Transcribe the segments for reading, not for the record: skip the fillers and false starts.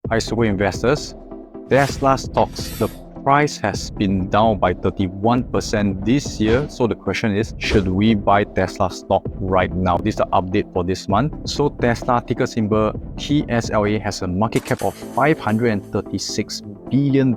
Hi, super investors. Tesla stocks, the price has been down by 31% this year. So the question is, should we buy Tesla stock right now? This is the update for this month. So Tesla ticker symbol TSLA has a market cap of $536 billion.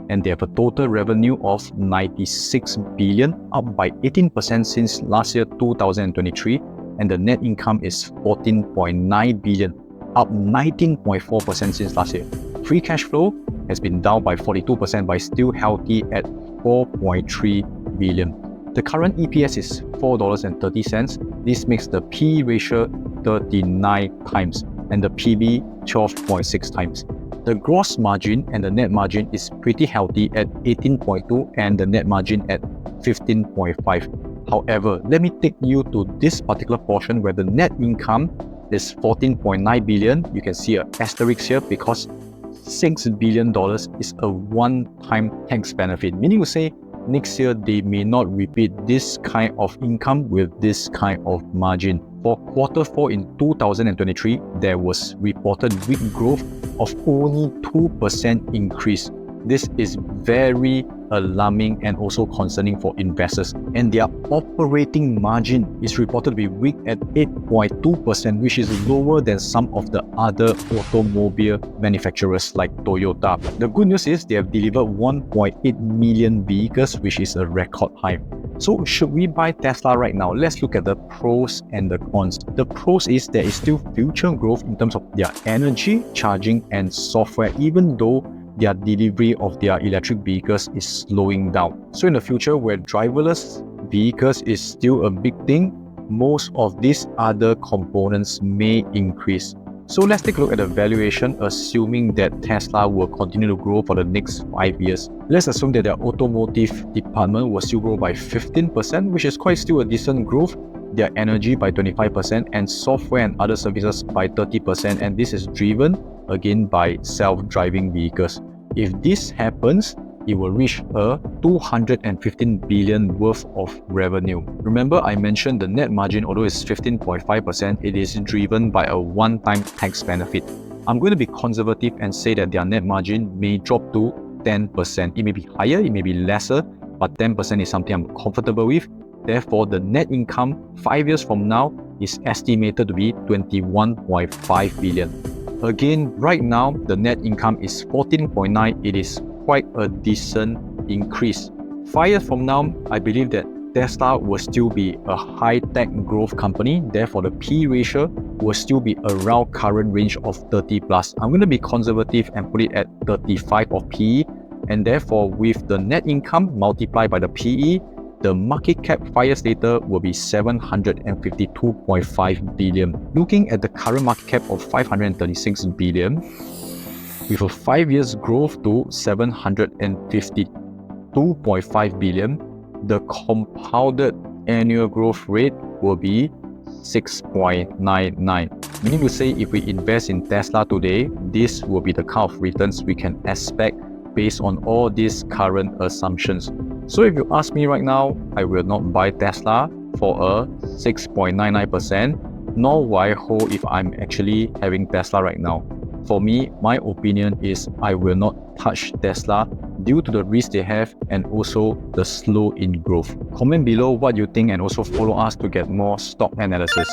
And they have a total revenue of 96 billion, up by 18% since last year 2023, and the net income is 14.9 billion, up 19.4% since last year. Free cash flow has been down by 42% but still healthy at 4.3 billion. The current EPS is $4.30. This makes the P ratio 39 times and the PB 12.6 times. The gross margin and the net margin is pretty healthy at 18.2 and the net margin at 15.5. However, let me take you to this particular portion where the net income is 14.9 billion. You can see an asterisk here because $6 billion is a one-time tax benefit, meaning to say next year they may not repeat this kind of income with this kind of margin. For Q4 in 2023, there was reported weak growth of only 2% increase. This is very alarming and also concerning for investors. And their operating margin is reported to be weak at 8.2%, which is lower than some of the other automobile manufacturers like Toyota. The good news is they have delivered 1.8 million vehicles, which is a record high. So should we buy Tesla right now? Let's look at the pros and the cons. The pros is there is still future growth in terms of their energy, charging and software, even though their delivery of their electric vehicles is slowing down. So in the future where driverless vehicles is still a big thing, most of these other components may increase. So let's take a look at the valuation, assuming that Tesla will continue to grow for the next 5 years. Let's assume that their automotive department will still grow by 15%, which is quite still a decent growth. Their energy by 25% and software and other services by 30%, and this is driven again by self-driving vehicles. If this happens, it will reach a 215 billion worth of revenue. Remember, I mentioned the net margin, although it's 15.5%, it is driven by a one-time tax benefit. I'm going to be conservative and say that their net margin may drop to 10%. It may be higher, it may be lesser, but 10% is something I'm comfortable with. Therefore, the net income 5 years from now is estimated to be 21.5 billion. Again, right now, the net income is 14.9. It is quite a decent increase. 5 years from now, I believe that Tesla will still be a high-tech growth company. Therefore, the P ratio will still be around current range of 30 plus. I'm going to be conservative and put it at 35 of PE. And therefore, with the net income multiplied by the PE, the market cap 5 years later will be 752.5 billion. Looking at the current market cap of 536 billion, with a 5 years growth to 752.5 billion, the compounded annual growth rate will be 6.99. Meaning to say, if we invest in Tesla today, this will be the kind of returns we can expect based on all these current assumptions. So if you ask me right now, I will not buy Tesla for a 6.99%, nor will I hold if I'm actually having Tesla right now. For me, my opinion is I will not touch Tesla due to the risk they have and also the slow in growth. Comment below what you think and also follow us to get more stock analysis.